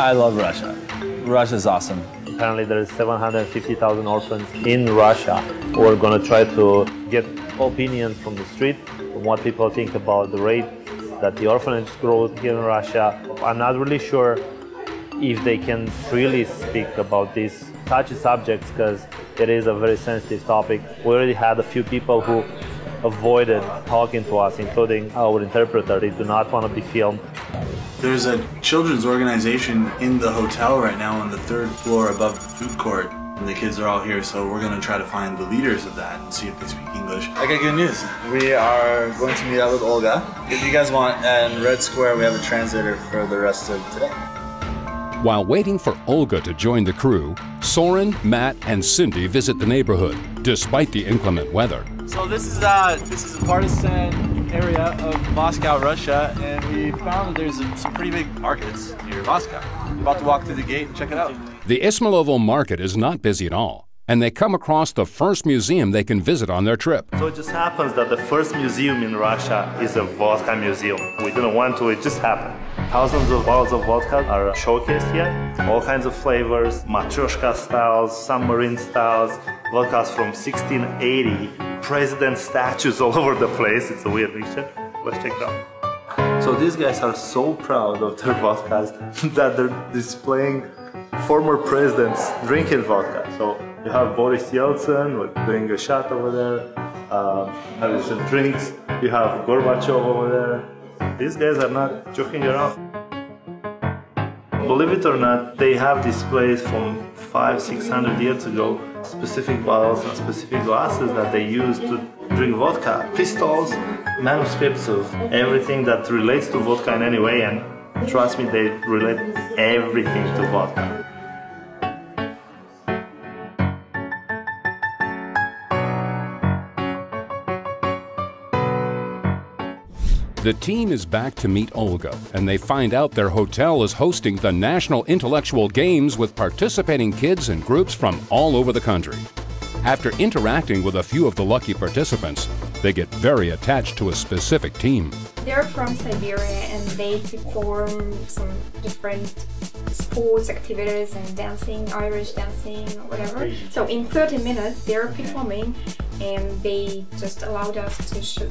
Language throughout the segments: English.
I love Russia. Russia's awesome. Apparently there is 750,000 orphans in Russia. We're going to try to get opinions from the street, what people think about the rate that the orphanage grows here in Russia. I'm not really sure if they can freely speak about these touchy subjects because it is a very sensitive topic. We already had a few people who avoided talking to us, including our interpreter. They do not want to be filmed. There's a children's organization in the hotel right now on the 3rd floor above the food court. And the kids are all here, so we're going to try to find the leaders of that and see if they speak English. I got good news. We are going to meet up with Olga. If you guys want, in Red Square, we have a translator for the rest of today. While waiting for Olga to join the crew, Sorin, Matt, and Cindy visit the neighborhood, despite the inclement weather. So this is a partisan area of Moscow, Russia, and we found that there's some pretty big markets near Moscow. We're about to walk through the gate and check it out. The Ismailovo Market is not busy at all, and they come across the first museum they can visit on their trip. So it just happens that the first museum in Russia is a vodka museum. We didn't want to, it just happened. Thousands of bottles of vodka are showcased here. All kinds of flavors, Matryoshka styles, submarine styles, vodkas from 1680, president statues all over the place. It's a weird mixture. Let's check it out. So these guys are so proud of their vodkas that they're displaying former presidents drinking vodka. So you have Boris Yeltsin doing a shot over there, having some drinks. You have Gorbachev over there. These guys are not joking around. Believe it or not, they have displays from 500–600 years ago, specific bottles and specific glasses that they use to drink vodka. Pistols, manuscripts of everything that relates to vodka in any way, and trust me, they relate everything to vodka. The team is back to meet Olga, and they find out their hotel is hosting the National Intellectual Games with participating kids and groups from all over the country. After interacting with a few of the lucky participants, they get very attached to a specific team. They're from Siberia and they perform some different sports activities and dancing, Irish dancing, whatever. So in 30 minutes they're performing and they just allowed us to shoot.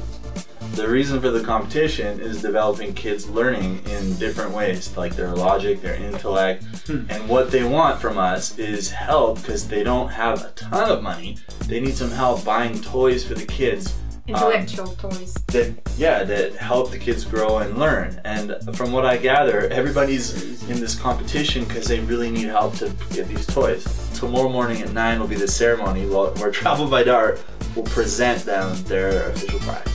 The reason for the competition is developing kids learning in different ways, like their logic, their intellect, and what they want from us is help because they don't have a ton of money. They need some help buying toys for the kids. Intellectual toys. That help the kids grow and learn. And from what I gather, everybody's in this competition because they really need help to get these toys. Tomorrow morning at 9 will be the ceremony where Travel by Dart will present them their official prize.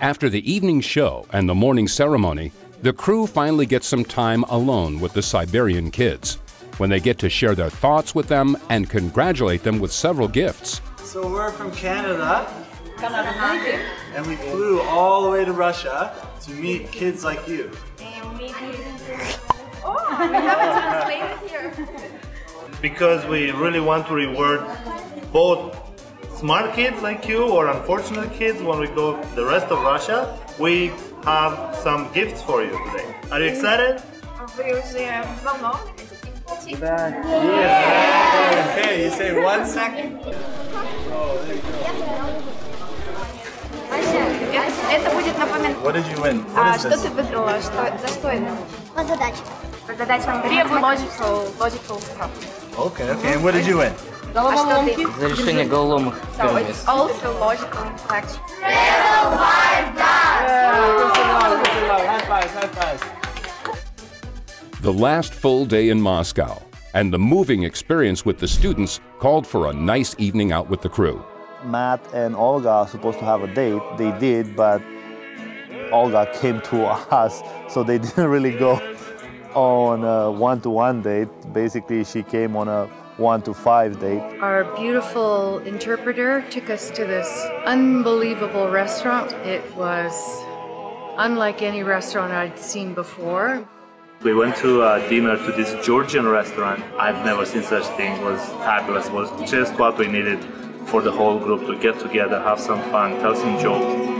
After the evening show and the morning ceremony, the crew finally gets some time alone with the Siberian kids, when they get to share their thoughts with them and congratulate them with several gifts. So we're from Canada, and we flew all the way to Russia to meet kids like you. And we have a translator here. Because we really want to reward both smart kids like you or unfortunate kids when we go the rest of Russia, we have some gifts for you today. Are you excited? Yes. Okay, you say 1 second. What did you win? What is this? Что ты выиграла? За что это? По задаче. По задачам logical stuff. Okay. And what did you win? Головоломки. За решение головоломок. So it's also logical intellect. The last full day in Moscow and the moving experience with the students called for a nice evening out with the crew. Matt and Olga are supposed to have a date. They did, but Olga came to us, so they didn't really go on a one-to-one date. Basically, she came on a 1-to-5 date. Our beautiful interpreter took us to this unbelievable restaurant. It was unlike any restaurant I'd seen before. We went to dinner to this Georgian restaurant. I've never seen such thing. It was fabulous. It was just what we needed for the whole group to get together, have some fun, tell some jokes.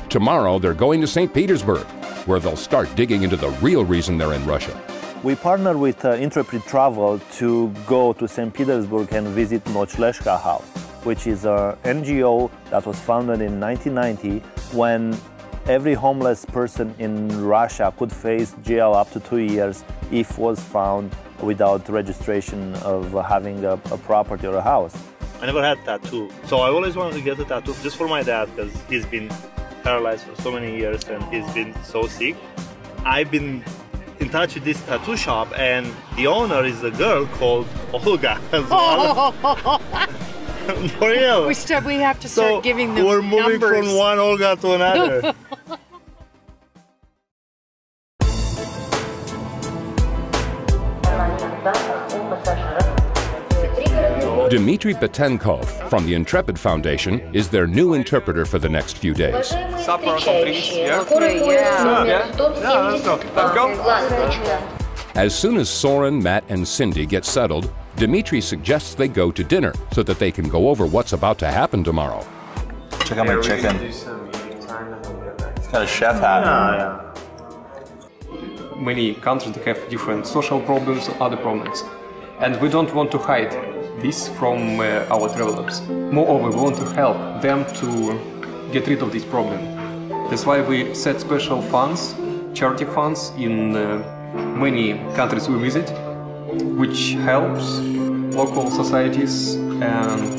Tomorrow, they're going to St. Petersburg, where they'll start digging into the real reason they're in Russia. We partnered with Intrepid Travel to go to St. Petersburg and visit Nochlezska House, which is an NGO that was founded in 1990 when every homeless person in Russia could face jail up to 2 years if was found without registration of having a property or a house. I never had a tattoo, so I always wanted to get a tattoo just for my dad because he's been paralyzed for so many years and he's been so sick. I've been in touch with this tattoo shop and the owner is a girl called Olga. For real. We have to start giving them we're moving numbers. from one Olga to another. Dmitry Batenkov from the Intrepid Foundation is their new interpreter for the next few days. Supper or some drinks, yeah? Let's go. As soon as Sorin, Matt, and Cindy get settled, Dmitry suggests they go to dinner so that they can go over what's about to happen tomorrow. Check out my chicken. It's got a chef hat. Many countries have different social problems or other problems. And we don't want to hide this from our travelers. Moreover, we want to help them to get rid of this problem. That's why we set special funds, charity funds in many countries we visit, which helps local societies and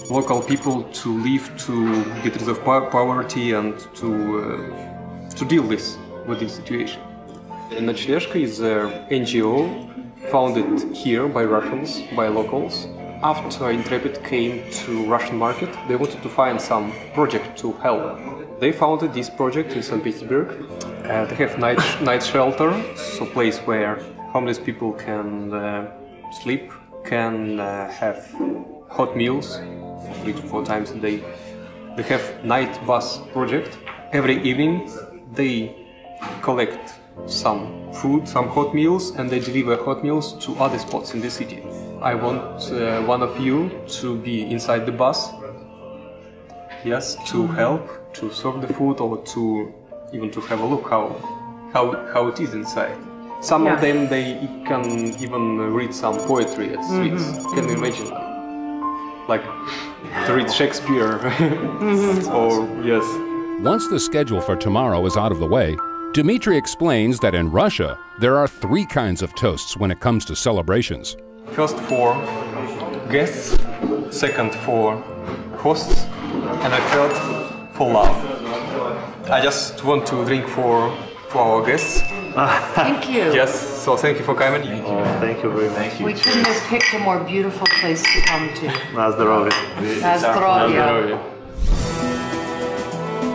local people to live, to get rid of poverty and to deal with this situation. Nochlezska is an NGO founded here by Russians, by locals. After Intrepid came to Russian market, they wanted to find some project to help. They founded this project in St. Petersburg. They have night shelter, so place where homeless people can sleep, can have hot meals 3 to 4 times a day. They have night bus project. Every evening they collect some food, some hot meals, and they deliver hot meals to other spots in the city. I want one of you to be inside the bus, yes, to help, to serve the food, or to even to have a look how it is inside. Some of them, they can even read some poetry at streets. Can you imagine that? Like to read Shakespeare or yes. Once the schedule for tomorrow is out of the way, Dmitry explains that in Russia, there are 3 kinds of toasts when it comes to celebrations. First for guests, second for hosts, and a third for love. I just want to drink for our guests. Thank you. Yes, so thank you for coming. Oh, thank you very much. We couldn't have picked a more beautiful place to come to. Na zdrowie. Na zdrowie.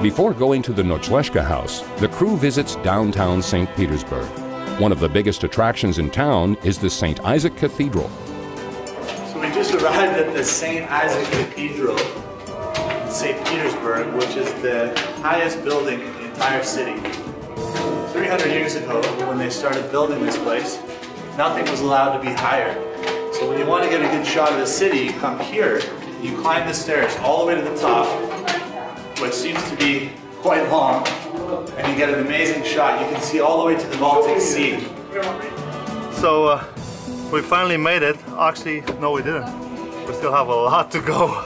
Before going to the Nochlezska House, the crew visits downtown St. Petersburg. One of the biggest attractions in town is the St. Isaak Cathedral. So we just arrived at the St. Isaac Cathedral in St. Petersburg, which is the highest building in the entire city. 300 years ago, when they started building this place, nothing was allowed to be higher. So when you want to get a good shot of the city, you come here, you climb the stairs all the way to the top, which seems to be quite long, and you get an amazing shot. You can see all the way to the Baltic Sea. So we finally made it. Actually, no, we didn't. We still have a lot to go.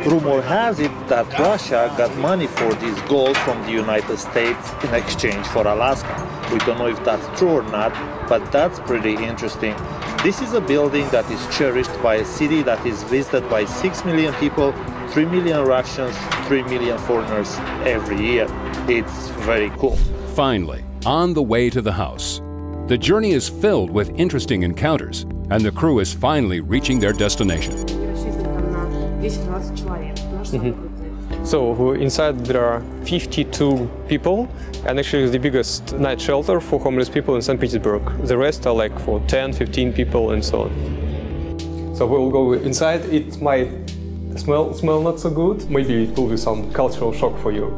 Rumor has it that Russia got money for this gold from the United States in exchange for Alaska. We don't know if that's true or not, but that's pretty interesting. This is a building that is cherished by a city that is visited by 6 million people, 3 million Russians, 3 million foreigners every year. It's very cool. Finally, on the way to the house. The journey is filled with interesting encounters, and the crew is finally reaching their destination. So inside there are 52 people, and actually it's the biggest night shelter for homeless people in St. Petersburg. The rest are like for 10, 15 people and so on. So we'll go inside. It might smell not so good. Maybe it will be some cultural shock for you.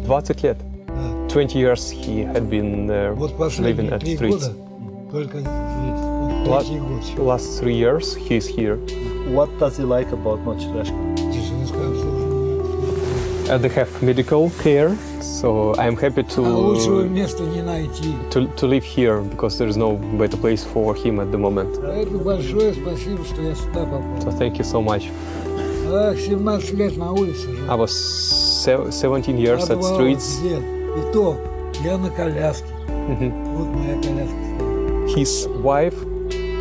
20 лет. 20 years he had been living at the streets. Last 3 years he's here. What does he like about Nochlezska? They have medical care, so I'm happy to live here because there's no better place for him at the moment. So thank you so much. I was 17 years at streets. His wife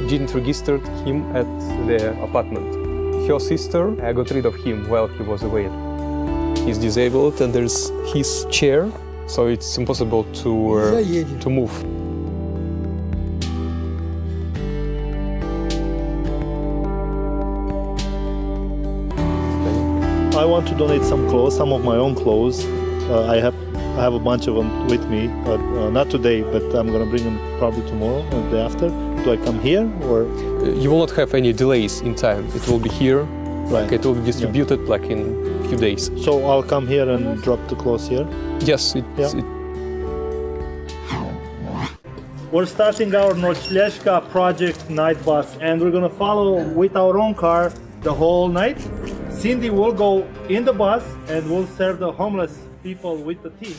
didn't register him at the apartment. Her sister got rid of him while he was away. He's disabled and there's his chair, so it's impossible to move. I want to donate some clothes, some of my own clothes. I have a bunch of them with me, but not today, but I'm gonna bring them probably tomorrow or the day after. Do I come here or? You will not have any delays in time. It will be here. Right. Like it will be distributed like in a few days. So I'll come here and drop the clothes here? Yes. We're starting our Nochlezska project night bus, and we're gonna follow with our own car the whole night. Cindy will go in the bus and will serve the homeless people with the team.